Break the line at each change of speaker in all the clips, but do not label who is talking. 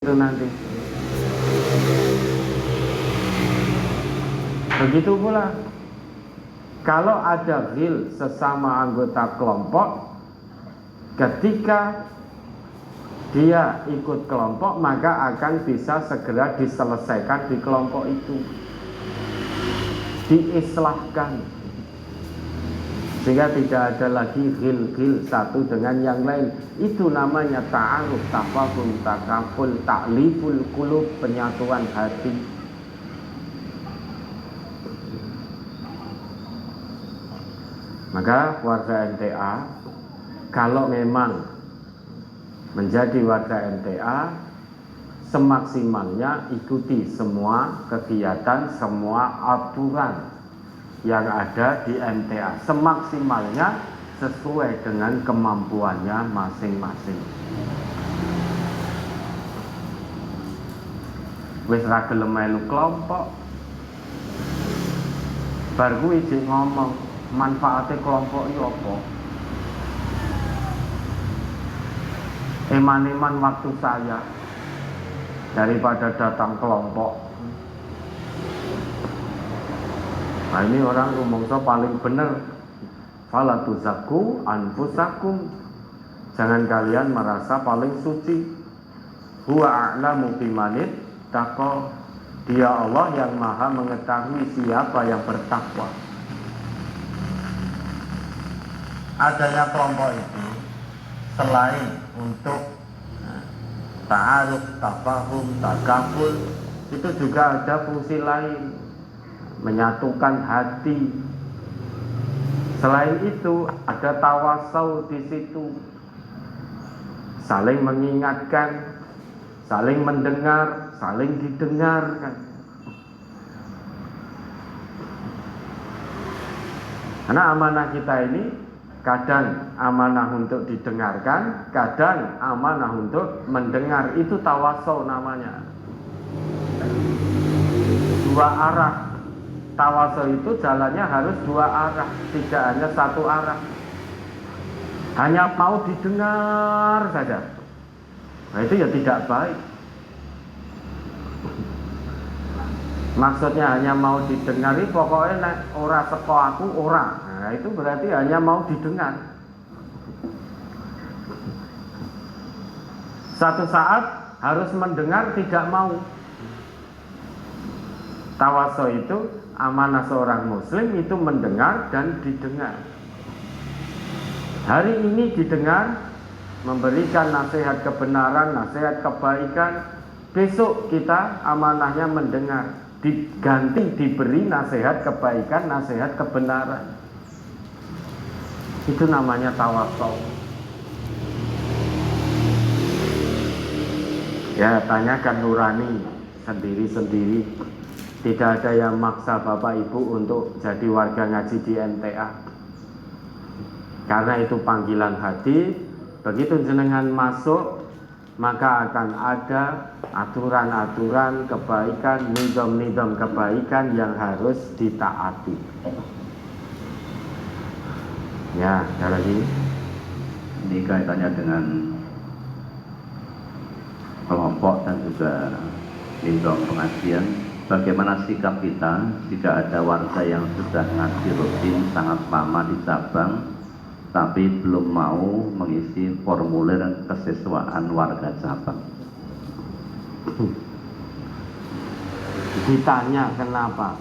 itu nanti. Begitu pula kalau ada ghil sesama anggota kelompok, ketika dia ikut kelompok maka akan bisa segera diselesaikan di kelompok itu, diislahkan, sehingga tidak ada lagi ghil-ghil satu dengan yang lain. Itu namanya ta'aruf, tafahum, takaful, ta'liful qulub, penyatuan hati. Maka warga MTA kalau memang menjadi warga MTA, semaksimalnya ikuti semua kegiatan, semua aturan yang ada di MTA, semaksimalnya sesuai dengan kemampuannya masing-masing. Wis ra gelem melu kelompok, bar kuwi sing ngomong manfaatnya kelompok iki apa? Eman-eman waktu saya daripada datang kelompok. Nah, ini orang rumongso paling benar. Fala tuzakku anfusakum, jangan kalian merasa paling suci. Huwa a'lamu bimanit taqa, dia Allah yang maha mengetahui siapa yang bertakwa. Adanya kelompok itu selain untuk ta'aruf, tafahum, takaful, itu juga ada fungsi lain, menyatukan hati. Selain itu ada tawasau di situ, saling mengingatkan, saling mendengar, saling didengarkan. Karena amanah kita ini kadang amanah untuk didengarkan, kadang amanah untuk mendengar. Itu tawasau namanya, dua arah. Tawasau itu jalannya harus dua arah, tidak hanya satu arah. Hanya mau didengar saja, nah itu ya tidak baik. Maksudnya hanya mau didengar, pokoknya ora seko aku ora. Nah itu berarti hanya mau didengar. Satu saat harus mendengar, tidak mau. Tawasau itu amanah seorang muslim, itu mendengar dan didengar. Hari ini didengar, memberikan nasihat kebenaran, nasihat kebaikan. Besok kita amanahnya mendengar, diganti diberi nasihat kebaikan, nasihat kebenaran. Itu namanya tawasau. Ya, tanyakan nurani sendiri-sendiri. Tidak ada yang maksa Bapak Ibu untuk jadi warga ngaji di MTA, karena itu panggilan hati. Begitu jenengan masuk, maka akan ada aturan-aturan kebaikan, nizam-nizam kebaikan yang harus ditaati. Ya, ada lagi.
Ini kaitannya dengan kelompok dan juga nizam pengajian. Bagaimana sikap kita jika ada warga yang sudah ngaji rutin sangat lama di cabang, tapi belum mau mengisi formulir kesiswaan warga cabang?
Ditanya kenapa?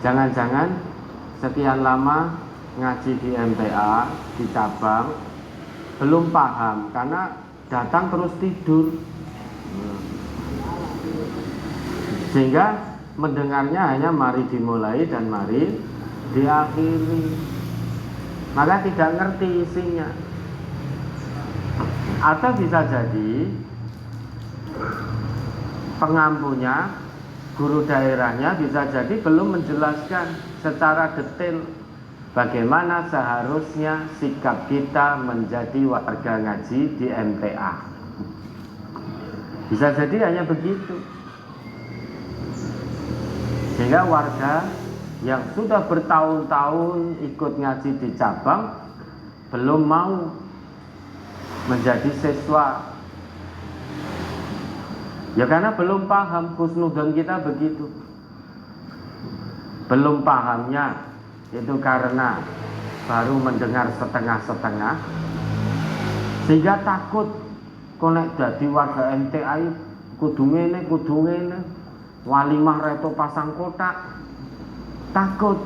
Jangan-jangan sekian lama ngaji di MTA, di cabang, belum paham karena datang terus tidur, sehingga mendengarnya hanya mari dimulai dan mari diakhiri, maka tidak ngerti isinya. Atau bisa jadi pengampunya, guru daerahnya bisa jadi belum menjelaskan secara detail bagaimana seharusnya sikap kita menjadi warga ngaji di MTA. Bisa jadi hanya begitu. Sehingga warga yang sudah bertahun-tahun ikut ngaji di cabang belum mau menjadi siswa Ya karena belum paham, husnudon kita begitu. Belum pahamnya itu karena baru mendengar setengah-setengah, sehingga takut konek dadi warga MTI kudu ngene walimah reto pasang kotak, takut.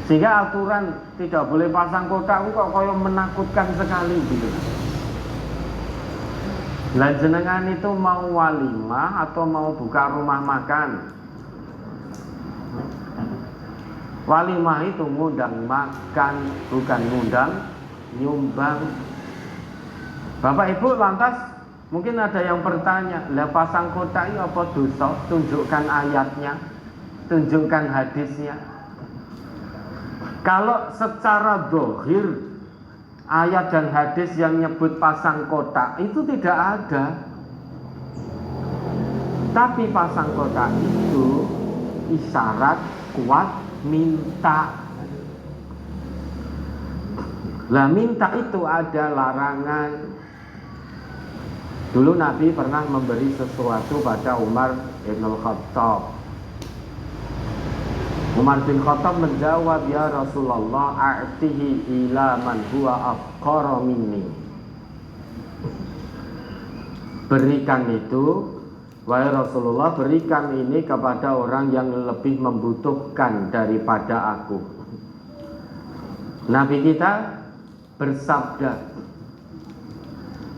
Sehingga aturan tidak boleh pasang kotak kok kaya menakutkan sekali gitu. Lah jenengan itu mau walimah atau mau buka rumah makan? Walimah itu ngundang makan, bukan ngundang nyumbang. Bapak Ibu lantas mungkin ada yang bertanya, lah pasang kotak ini apa dosa? Tunjukkan ayatnya, tunjukkan hadisnya. Kalau secara dohir ayat dan hadis yang nyebut pasang kotak itu tidak ada. Tapi pasang kotak itu isyarat kuat minta. Lah minta itu ada larangan. Dulu Nabi pernah memberi sesuatu pada Umar bin Khattab. Umar bin Khattab menjawab, ya Rasulullah, a'tihi ila man huwa afqara minni. Berikan itu, wahai Rasulullah, berikan ini kepada orang yang lebih membutuhkan daripada aku. Nabi kita bersabda,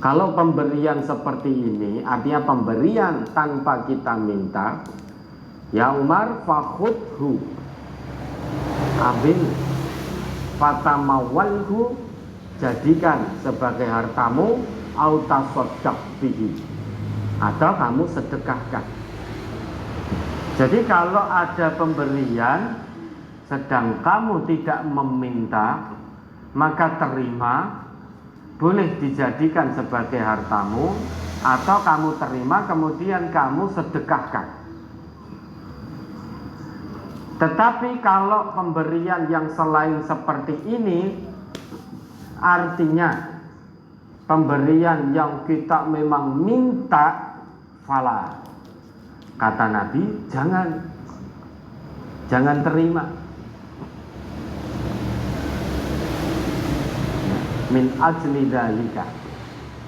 kalau pemberian seperti ini, artinya pemberian tanpa kita minta, ya Umar, fakhudhu, ambil, fatamawalhu, jadikan sebagai hartamu, autasoddaq bihi, atau kamu sedekahkan. Jadi kalau ada pemberian sedang kamu tidak meminta, maka terima, boleh dijadikan sebagai hartamu, atau kamu terima kemudian kamu sedekahkan. Tetapi kalau pemberian yang selain seperti ini, artinya pemberian yang kita memang minta, fala, kata Nabi, jangan terima. Min ajli dalika,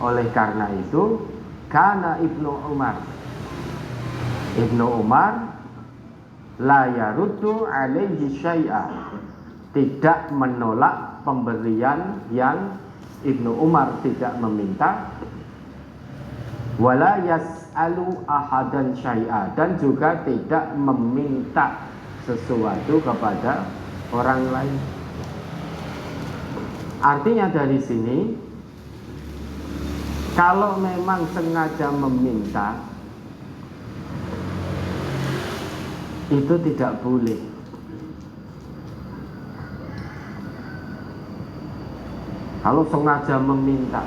oleh karena itu, kana Ibnu Umar la yaruddu alaihi syai'a, tidak menolak pemberian yang Ibnu Umar tidak meminta, wala yas'alu ahadan syai'a, dan juga tidak meminta sesuatu kepada orang lain. Artinya dari sini, kalau memang sengaja meminta, itu tidak boleh. Kalau sengaja meminta,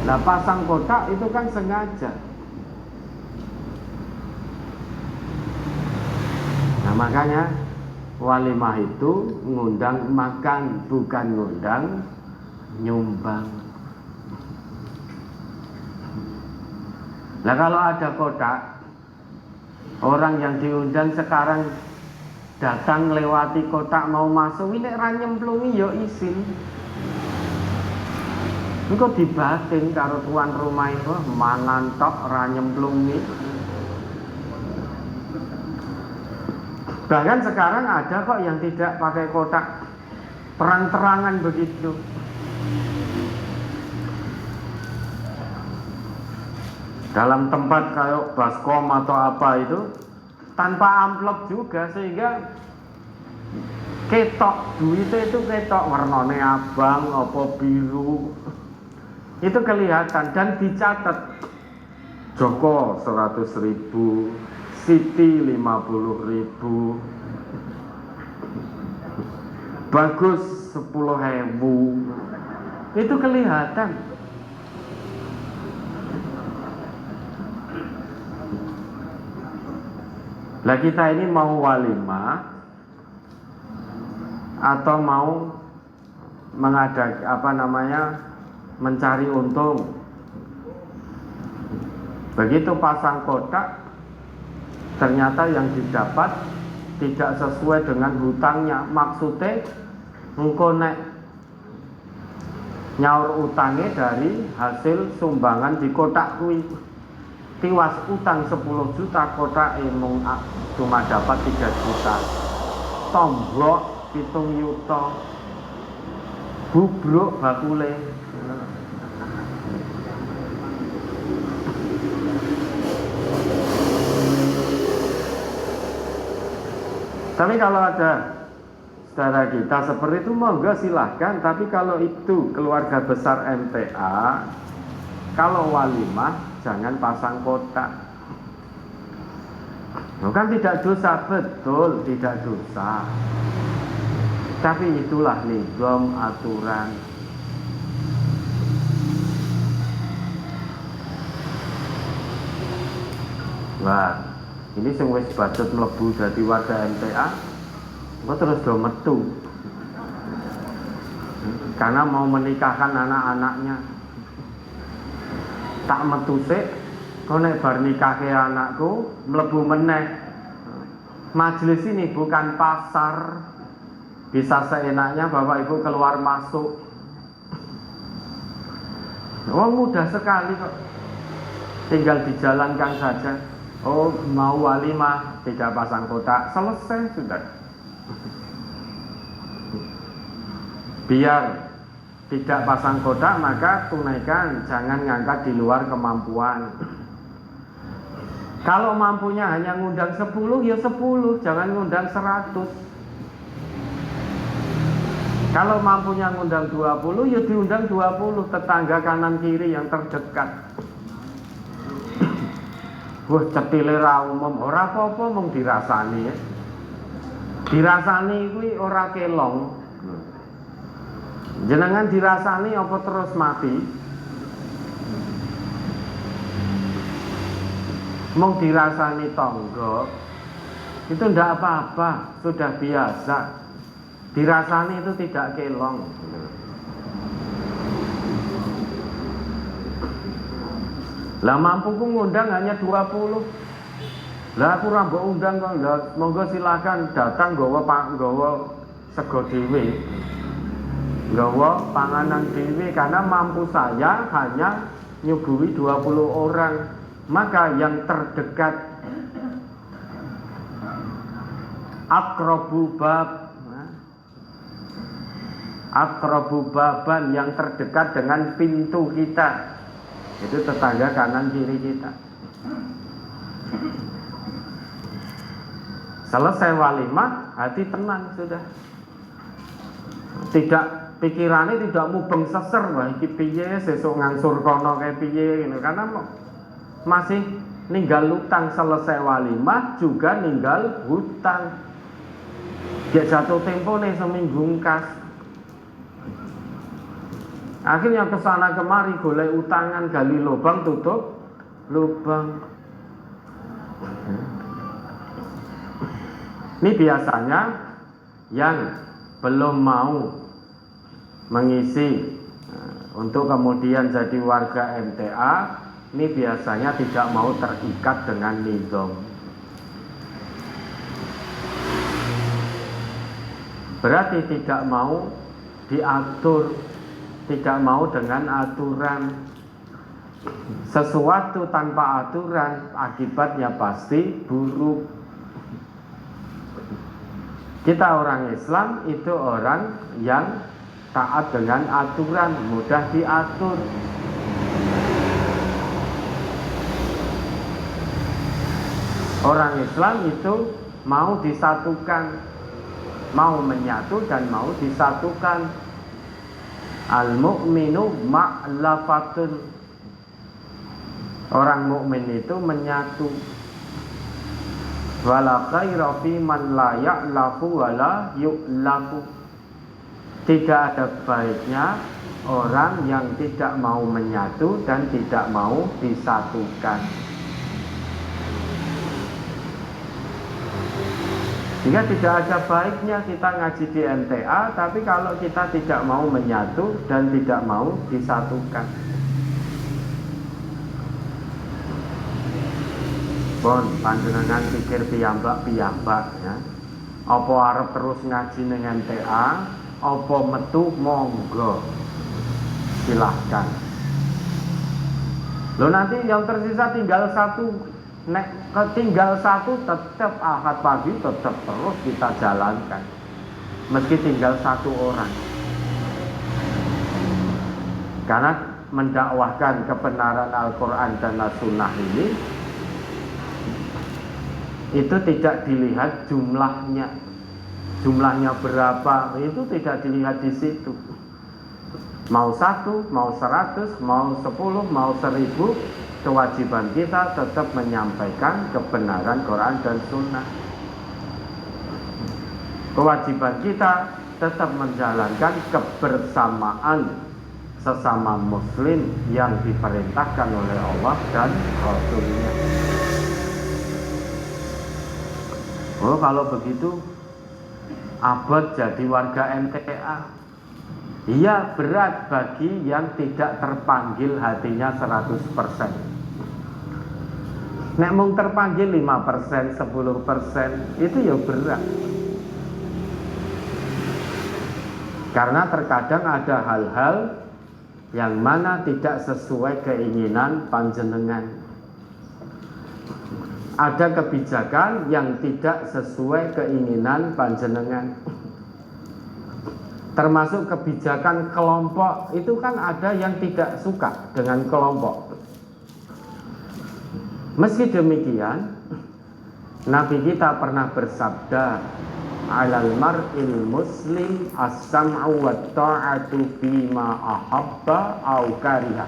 nah pasang kotak itu kan sengaja. Nah makanya walimah itu ngundang makan, bukan ngundang nyumbang. Nah kalau ada kotak, orang yang diundang sekarang datang lewati kotak mau masuk, ini ra nyemplungi ya isin. Engko dibatin karo tuan rumah itu mangan tok ra nyemplungi. Bahkan sekarang ada kok yang tidak pakai kotak, terang-terangan begitu. Dalam tempat kayak baskom atau apa itu tanpa amplop juga, sehingga ketok duitnya itu ketok warnane abang apa biru, itu kelihatan dan dicatat. Joko 100.000, Siti 50.000, Bagus 10.000, itu kelihatan. Lah kita ini mau walimah atau mau mencari untung, Begitu pasang kotak, ternyata yang didapat tidak sesuai dengan hutangnya. Maksudnya engko nek nyaur utangnya dari hasil sumbangan di kotak kuwi, tiwas utang 10 juta, kotak emong cuma dapat 3 juta, tombrok 7 yuta, bubruk bakule. Tapi kalau ada saudara kita seperti itu, monggo silahkan. Tapi kalau itu keluarga besar MTA, kalau walimah jangan pasang kotak. Bukan tidak dosa, betul tidak dosa. Tapi itulah nizam aturan. Wah, ini sing wis budget mlebu dadi warga MTA, kok terus do metu. Karena mau menikahkan anak-anaknya. Tak metu sik, kok nek bar nikahke anakku mlebu meneh. Majelis ini bukan pasar. Bisa seenaknya Bapak Ibu keluar masuk. Oh, mudah sekali kok. Tinggal dijalankan saja. Oh, mau walimah tidak pasang kotak, selesai sudah. Biar tidak pasang kotak, maka tunaikan, jangan ngangkat di luar kemampuan. Kalau mampunya hanya ngundang 10, ya 10, jangan ngundang 100. Kalau mampunya ngundang 20, ya diundang 20, tetangga kanan kiri yang terdekat. Wah, cetile ra umum, ora apa-apa mung dirasani ya. Dirasani kuwi ora kelong. Jenengan dirasani apa terus mati? Mung dirasani tangga itu ndak apa-apa, sudah biasa. Dirasani itu tidak kelong. Lah mampu ku ngundang hanya 20. Lah aku ora mbok undang kok. Lah monggo silakan datang nggawa sego dhewe. Nggawa panganan dhewe karena mampu saya hanya nyuguhi 20 orang. Maka yang terdekat aqrabu baban, yang terdekat dengan pintu kita, itu tetangga kanan kiri kita. Selesai walimah, hati tenang sudah. Tidak, pikirannya tidak mubeng seser, wah iki piye sesuk ngangsur kono kayak piye gitu. Karena masih ninggal hutang. Selesai walimah juga ninggal hutang. Dia jatuh tempo nih seminggu kas. Akhirnya kesana kemari golek utangan, gali lubang tutup lubang. Ini biasanya yang belum mau mengisi untuk kemudian jadi warga MTA, ini biasanya tidak mau terikat dengan nizam. Berarti tidak mau diatur, tidak mau dengan aturan. Sesuatu tanpa aturan akibatnya pasti buruk. Kita orang Islam itu orang yang taat dengan aturan, mudah diatur. Orang Islam itu mau disatukan, mau menyatu dan mau disatukan. Al-mu'minu ma'lafatun. Orang mukmin itu menyatu. Wala khaira fi man la ya'lafu wala yu'lafu. Tidak ada baiknya orang yang tidak mau menyatu dan tidak mau disatukan. Sehingga tidak ada baiknya kita ngaji di MTA, tapi kalau kita tidak mau menyatu dan tidak mau disatukan. Bon, panjenengan pikir piyambak ya. Apa arep terus ngaji ning MTA, apa metu monggo. Silahkan. Lo nanti yang tersisa tinggal satu, tinggal satu tetap Ahad pagi tetap terus kita jalankan. Meski tinggal satu orang. Karena mendakwahkan kebenaran Al-Quran dan As-Sunnah ini itu tidak dilihat jumlahnya berapa, itu tidak dilihat di situ. Mau 1, mau 100, mau 10, mau 1000, kewajiban kita tetap menyampaikan kebenaran Quran dan Sunnah. Kewajiban kita tetap menjalankan kebersamaan sesama muslim yang diperintahkan oleh Allah dan Rasul-Nya. Oh, kalau begitu abot jadi warga MTA. Iya, berat bagi yang tidak terpanggil hatinya 100%. Nek mung terpanggil 5%, 10%, itu ya berat. Karena terkadang ada hal-hal yang mana tidak sesuai keinginan panjenengan. Ada kebijakan yang tidak sesuai keinginan panjenengan. Termasuk kebijakan kelompok, itu kan ada yang tidak suka dengan kelompok. Meski demikian, Nabi kita pernah bersabda, alal mar'il muslim as-sam'u wa ta'atu bima ahabba au kariha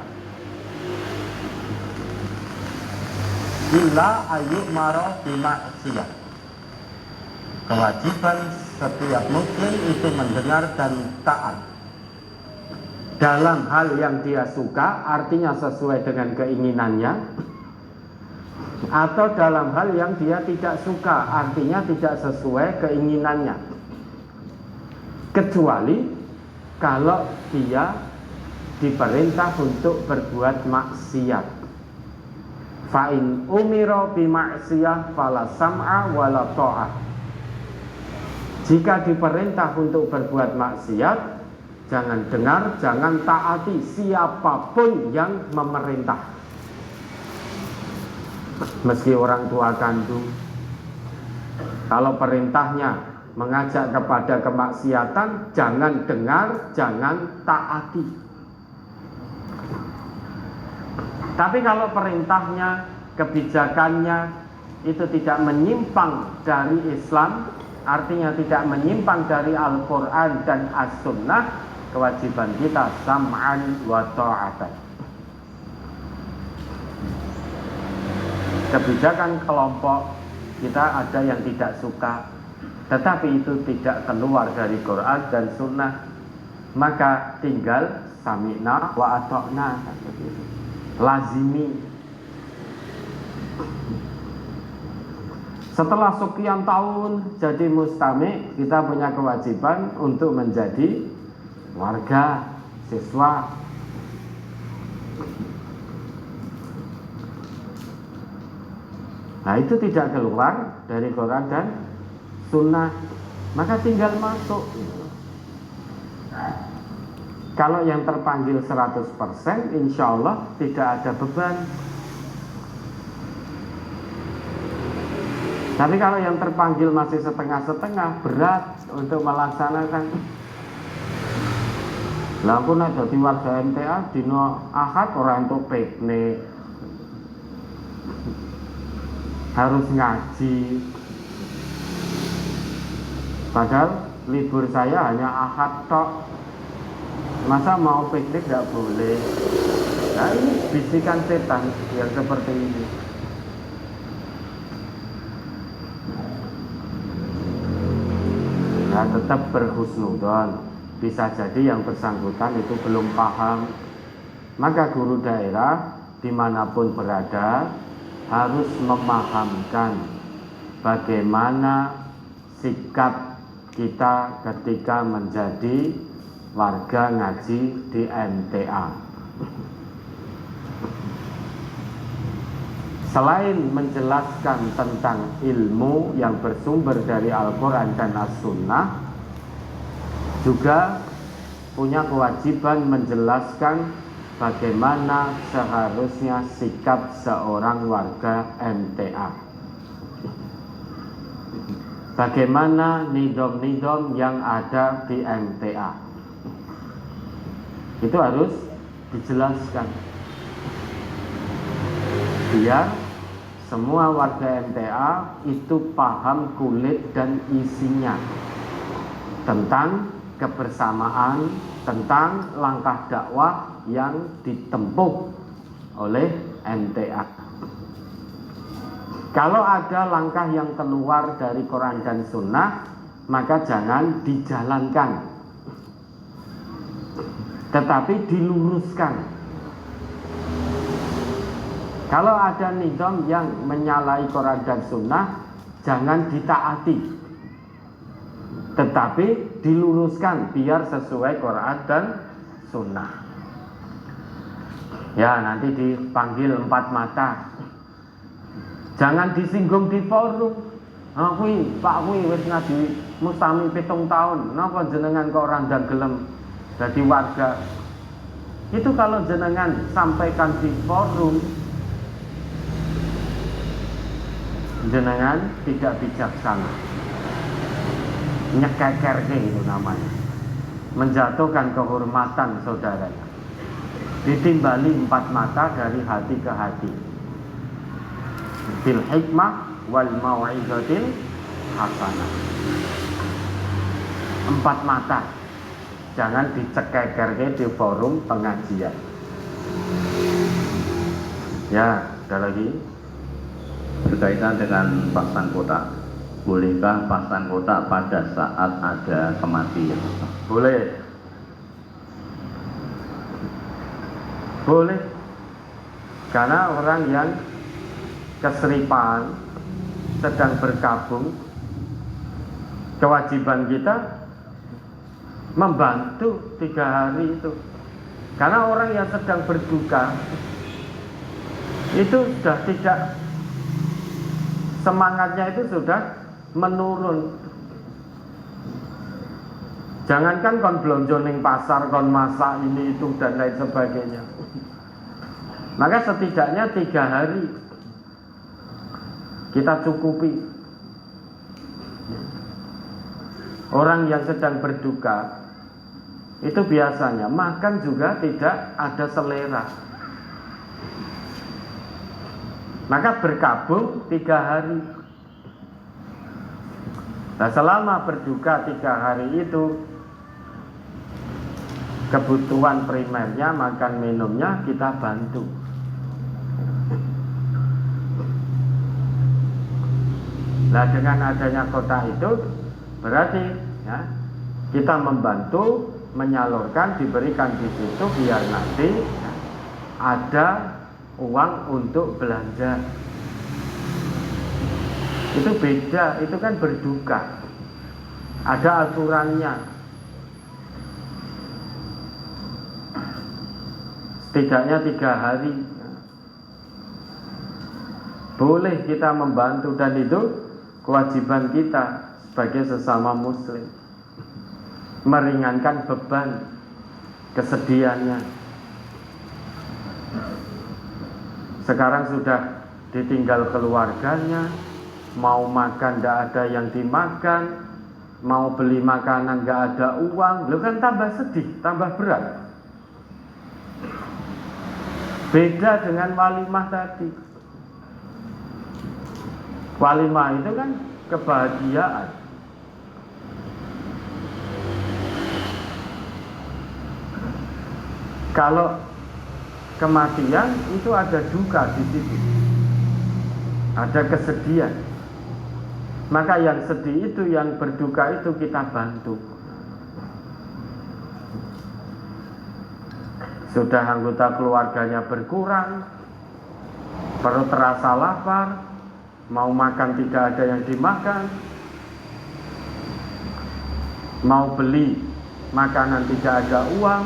illa ayyumara bima'siyah. Kewajiban setiap muslim itu mendengar dan taat dalam hal yang dia suka, artinya sesuai dengan keinginannya, atau dalam hal yang dia tidak suka, artinya tidak sesuai keinginannya, kecuali kalau dia diperintah untuk berbuat maksiat. Fa'in umiro bima'siyah fala sam'a wala ta'ah. Jika diperintah untuk berbuat maksiat, jangan dengar, jangan taati siapapun yang memerintah. Meski orang tua kandung, kalau perintahnya mengajak kepada kemaksiatan, jangan dengar, jangan taati. Tapi kalau perintahnya, kebijakannya itu tidak menyimpang dari Islam, artinya tidak menyimpang dari Al-Quran dan As-Sunnah, kewajiban kita sam'an wa ta'atan. Kebijakan kelompok kita ada yang tidak suka, tetapi itu tidak keluar dari Quran dan Sunnah, maka tinggal sami'na wa ata'na, lazimi. Setelah sekian tahun jadi mustami', kita punya kewajiban untuk menjadi warga, siswa. Nah, itu tidak keluar dari Quran dan Sunnah, maka tinggal masuk. Kalau yang terpanggil 100%, insya Allah tidak ada beban. Tapi kalau yang terpanggil masih setengah-setengah, berat untuk melaksanakan. Lah aku nek dadi warga MTA dina Ahad ora entuk piknik. Harus ngaji. Padahal libur saya hanya Ahad tok. Masa mau piknik tidak boleh? Nah, ini bisikan setan yang seperti ini. Nah, tetap berhusnudon. Bisa jadi yang bersangkutan itu belum paham. Maka guru daerah dimanapun berada harus memahamkan bagaimana sikap kita ketika menjadi warga ngaji di MTA. selain menjelaskan tentang ilmu yang bersumber dari Al-Quran dan As-Sunnah, juga punya kewajiban menjelaskan bagaimana seharusnya sikap seorang warga MTA, bagaimana nidom-nidom yang ada di MTA. Itu harus dijelaskan biar semua warga MTA itu paham kulit dan isinya tentang kebersamaan, tentang langkah dakwah yang ditempuh oleh MTA. Kalau ada langkah yang keluar dari Quran dan Sunnah, maka jangan dijalankan, tetapi diluruskan. Kalau ada nizam yang menyalahi Quran dan Sunnah, jangan ditaati, tetapi diluruskan biar sesuai Quran dan Sunnah. Ya, nanti dipanggil 4 mata, jangan disinggung di forum. Pak kuwi wis ngaji mustami 7 tahun, napa jenengan kok ora ndang gelem dadi warga? Itu kalau jenengan sampaikan di forum, jenengan tidak bijaksana, nyekekerke itu namanya, menjatuhkan kehormatan saudaranya, ditimbali 4 mata dari hati ke hati, bil hikmah wal mau'izatil hasanah. 4 mata, jangan dicekekerke di forum pengajian. Ya, ada lagi
berkaitan dengan pasang kotak. Bolehkah pasang kotak pada saat ada kematian?
boleh. Boleh, karena orang yang keseripan sedang berkabung, kewajiban kita membantu 3 hari itu. Karena orang yang sedang berduka itu sudah tidak, semangatnya itu sudah menurun. Jangankan kon blonjo ning pasar, kon masak ini itu dan lain sebagainya. Maka setidaknya 3 hari kita cukupi. Orang yang sedang berduka itu biasanya makan juga tidak ada selera, maka berkabung 3 hari. Nah, selama berduka 3 hari itu, kebutuhan primernya makan minumnya kita bantu. Nah, dengan adanya kota itu berarti ya, kita membantu menyalurkan, diberikan di situ biar nanti ya, ada uang untuk belanja. Itu beda, itu kan berduka, ada aturannya. Setidaknya 3 hari boleh kita membantu, dan itu kewajiban kita sebagai sesama muslim, meringankan beban kesedihannya. Sekarang sudah ditinggal keluarganya, mau makan tidak ada yang dimakan, mau beli makanan tidak ada uang, lo kan tambah sedih, tambah berat. Beda dengan walimah tadi. Walimah itu kan kebahagiaan. Kalau kematian itu ada duka di situ, ada kesedihan. Maka yang sedih itu, yang berduka itu kita bantu. Sudah anggota keluarganya berkurang, perut terasa lapar, mau makan tidak ada yang dimakan, mau beli makanan tidak ada uang,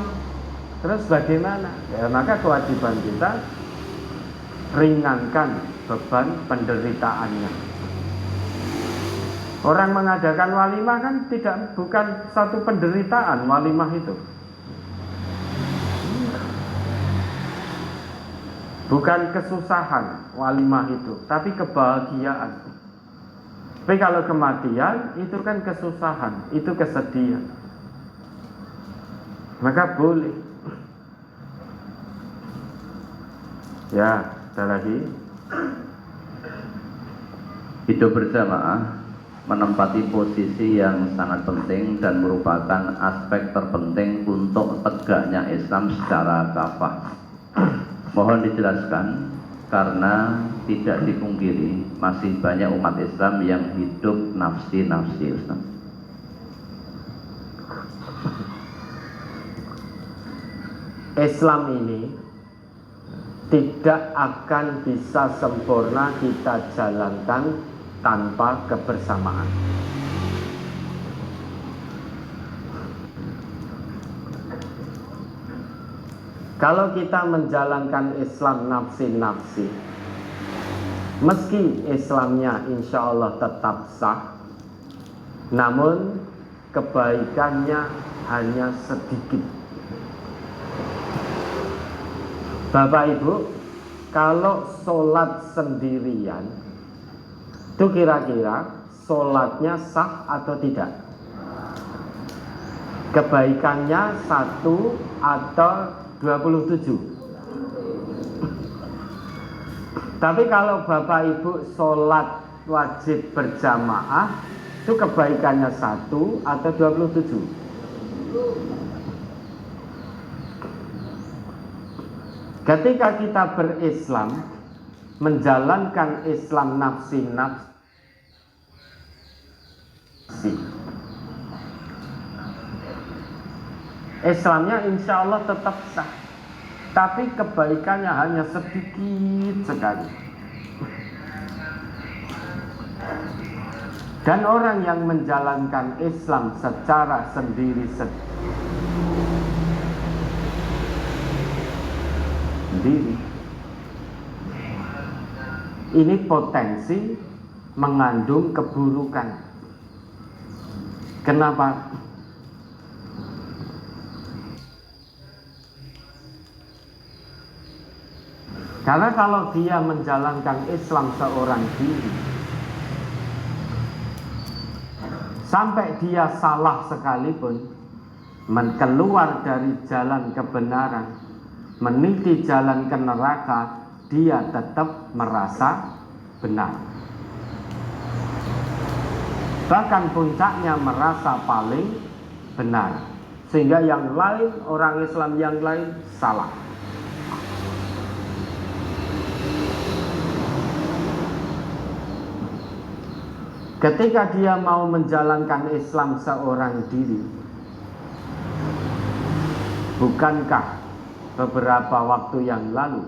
terus bagaimana? Ya, maka kewajiban kita ringankan beban penderitaannya. Orang mengadakan walimah kan bukan satu penderitaan walimah itu. Bukan kesusahan walimah itu, tapi kebahagiaan. Tapi kalau kematian itu kan kesusahan, itu kesedihan. Maka boleh. Ya, ada lagi.
Hidup berjamaah menempati posisi yang sangat penting dan merupakan aspek terpenting untuk tegaknya Islam secara kafah. Mohon dijelaskan, karena tidak dipungkiri masih banyak umat Islam yang hidup nafsi-nafsi. Islam.
Islam ini tidak akan bisa sempurna kita jalankan tanpa kebersamaan. Kalau kita menjalankan Islam nafsi-nafsi, meski Islamnya insya Allah tetap sah, namun kebaikannya hanya sedikit. Bapak Ibu, kalau sholat sendirian, itu kira-kira sholatnya sah atau tidak? Kebaikannya 1 atau 27. Tapi kalau Bapak Ibu sholat wajib berjamaah, itu kebaikannya 1 atau 27. Ketika kita berislam, menjalankan Islam nafsi-nafsi, Islamnya insya Allah tetap sah, tapi kebaikannya hanya sedikit sekali. Dan orang yang menjalankan Islam secara sendiri, ini potensi mengandung keburukan. Kenapa? Karena kalau dia menjalankan Islam seorang diri, sampai dia salah sekalipun, keluar dari jalan kebenaran, meniti jalan ke neraka, dia tetap merasa benar. Bahkan puncaknya merasa paling benar, sehingga yang lain, orang Islam yang lain salah. Ketika dia mau menjalankan Islam seorang diri, bukankah beberapa waktu yang lalu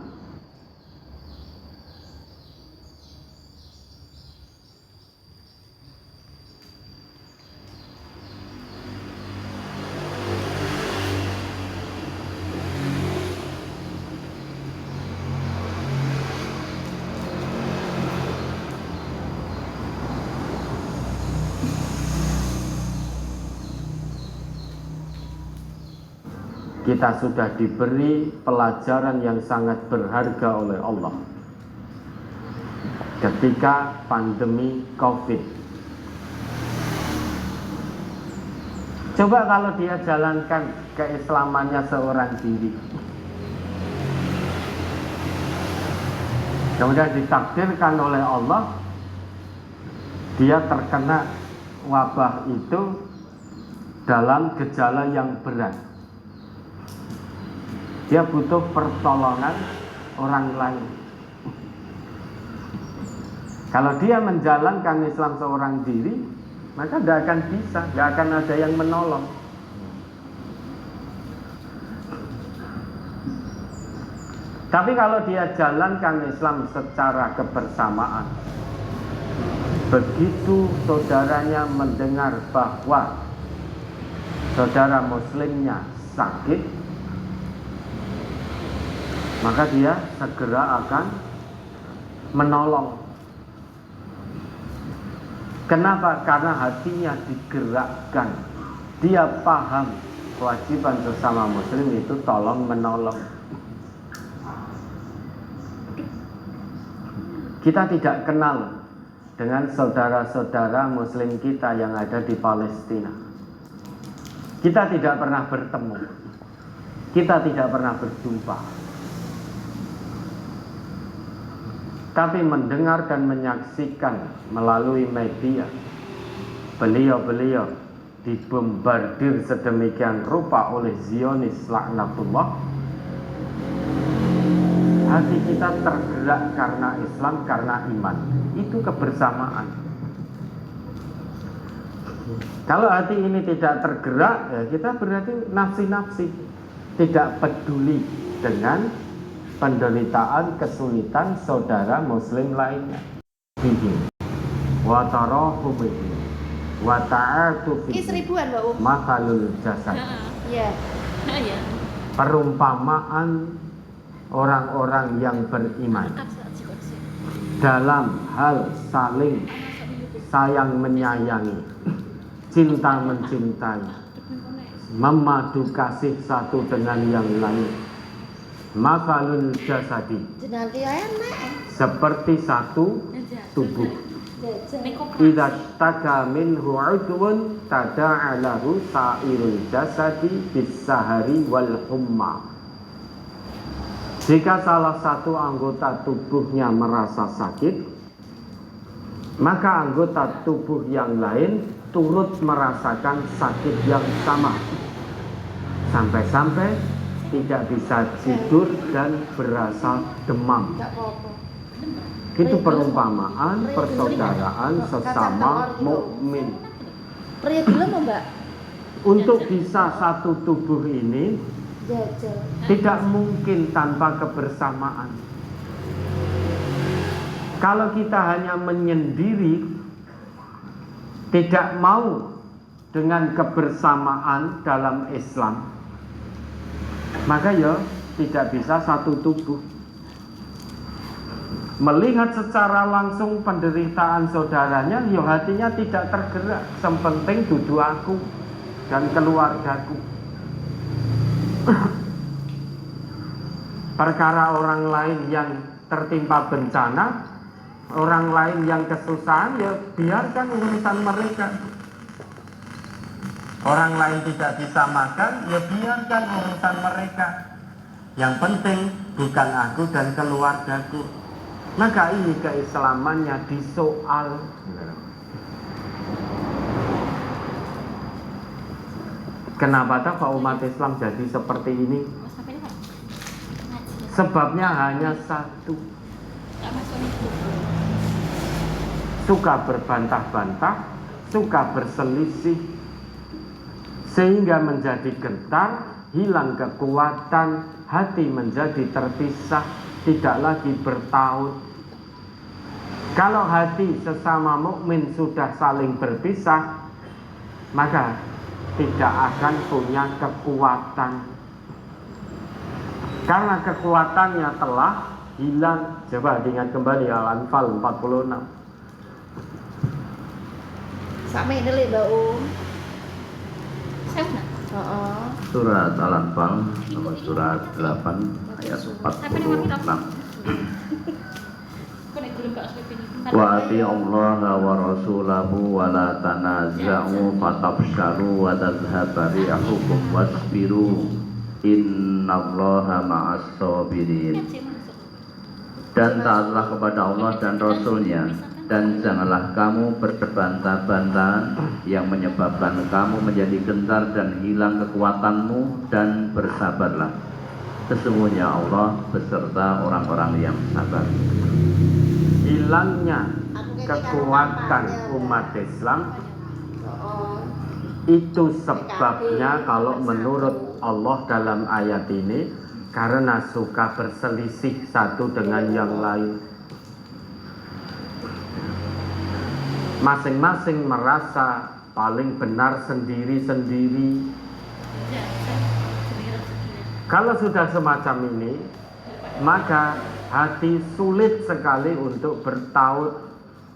kita sudah diberi pelajaran yang sangat berharga oleh Allah ketika pandemi COVID. Coba kalau dia jalankan keislamannya seorang diri, kemudian ditakdirkan oleh Allah dia terkena wabah itu dalam gejala yang berat, dia butuh pertolongan orang lain. Kalau dia menjalankan Islam seorang diri, maka tidak akan bisa, tidak akan ada yang menolong. Tapi kalau dia jalankan Islam secara kebersamaan, begitu saudaranya mendengar bahwa saudara muslimnya sakit, maka dia segera akan menolong. Kenapa? Karena hatinya digerakkan. Dia paham kewajiban sesama muslim itu tolong menolong. Kita tidak kenal dengan saudara-saudara muslim kita yang ada di Palestina. Kita tidak pernah bertemu. Kita tidak pernah berjumpa. Tapi mendengar dan menyaksikan melalui media, beliau-beliau dibombardir sedemikian rupa oleh Zionis laknatullah. Hati kita tergerak karena Islam, karena iman. Itu kebersamaan. Kalau hati ini tidak tergerak, ya kita berarti nafsi-nafsi, tidak peduli dengan penderitaan, kesulitan saudara muslim lainnya. Wa tarahum wa ta'atu fi mathalul jasad.
Iya.
Perumpamaan orang-orang yang beriman dalam hal saling sayang menyayangi, cinta mencintai, memadu kasih satu dengan yang lain. Mathalul jasadi, seperti satu tubuh. Idza taka minhu 'udwun tada'a lahu sa'irul jasadi bis-sahari wal humma. Jika salah satu anggota tubuhnya merasa sakit, maka anggota tubuh yang lain turut merasakan sakit yang sama. Sampai-sampai tidak bisa tidur dan berasa demam. Itu perumpamaan persaudaraan sesama mukmin. Untuk bisa satu tubuh ini tidak mungkin tanpa kebersamaan. Kalau kita hanya menyendiri, tidak mau dengan kebersamaan dalam Islam, maka ya tidak bisa satu tubuh. Melihat secara langsung penderitaan saudaranya, ya hatinya tidak tergerak. Sempenting dudu aku dan keluargaku. Perkara orang lain yang tertimpa bencana, orang lain yang kesusahan, ya biarkan urusan mereka. Orang lain tidak bisa makan, ya biarkan urusan mereka. Yang penting bukan aku dan keluargaku. Maka ini keislamannya disoal. Kenapa tak umat Islam jadi seperti ini? Sebabnya hanya satu. Suka berbantah-bantah, suka berselisih, sehingga menjadi gentar, hilang kekuatan, hati menjadi terpisah, tidak lagi bertaut. Kalau hati sesama mukmin sudah saling berpisah, maka tidak akan punya kekuatan. Karena kekuatannya telah hilang. Coba diingat kembali Al-Anfal 46.
Sampai ini Mbak
Surat Al-Anfal nomor surat 8 ayat 46. Wa ati'ullaha wa rasulahu wa la tanaza'u fatafshalu wa tadhhaba rihukum wasbiru innallaha ma'as sabirin. Dan taatlah kepada Allah dan Rasulnya, dan janganlah kamu berbantah-bantah yang menyebabkan kamu menjadi gentar dan hilang kekuatanmu, dan bersabarlah. Sesungguhnya Allah beserta orang-orang yang sabar. Hilangnya kekuatan umat Islam itu sebabnya kalau menurut Allah dalam ayat ini karena suka berselisih satu dengan yang lain. Masing-masing merasa paling benar sendiri-sendiri. Kalau sudah semacam ini, maka
hati sulit sekali untuk bertaut,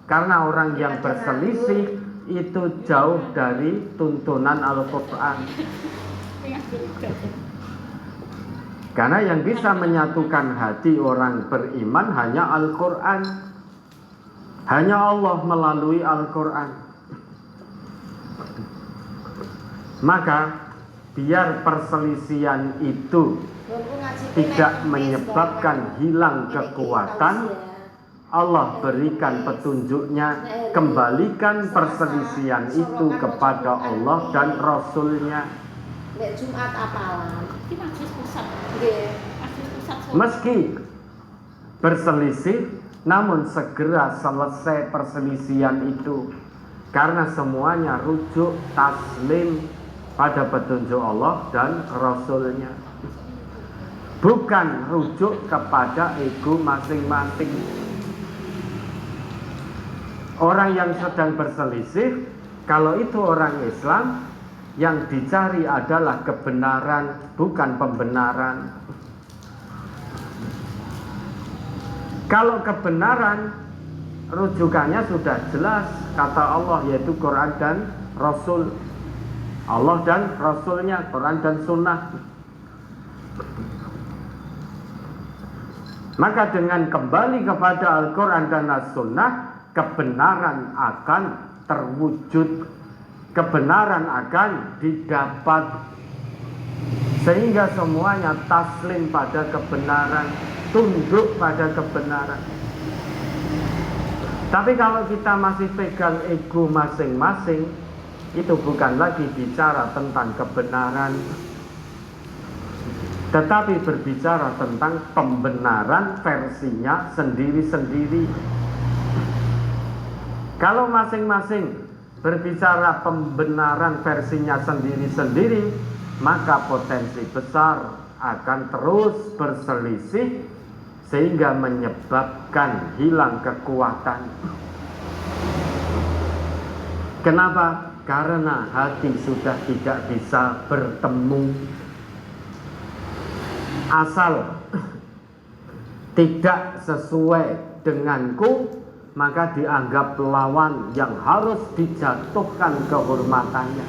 karena orang yang berselisih itu jauh dari tuntunan Al-Quran. Karena yang bisa menyatukan hati orang beriman hanya Al-Quran, hanya Allah melalui Al-Quran. Maka biar perselisihan itu tidak menyebabkan hilang kekuatan, Allah berikan petunjuknya, kembalikan perselisihan itu kepada Allah dan Rasulnya.
Jumat apalan.
Meski berselisih, namun segera selesai perselisihan itu, karena semuanya rujuk taslim pada petunjuk Allah dan Rasulnya, bukan rujuk kepada ego masing-masing. Orang yang sedang berselisih, kalau itu orang Islam, yang dicari adalah kebenaran, bukan pembenaran. Kalau kebenaran, rujukannya sudah jelas, kata Allah, yaitu Quran dan Rasul. Allah dan Rasulnya, Quran dan Sunnah. Maka dengan kembali kepada Al-Quran dan As-Sunnah, kebenaran akan terwujud, kebenaran akan didapat, sehingga semuanya taslim pada kebenaran, tunduk pada kebenaran. Tapi kalau kita masih pegang ego masing-masing, itu bukan lagi bicara tentang kebenaran, tetapi berbicara tentang pembenaran versinya sendiri-sendiri. Kalau masing-masing berbicara pembenaran versinya sendiri-sendiri, maka potensi besar akan terus berselisih sehingga menyebabkan hilang kekuatan. Kenapa? Karena hati sudah tidak bisa bertemu. Asal tidak sesuai denganku, maka dianggap lawan yang harus dijatuhkan kehormatannya.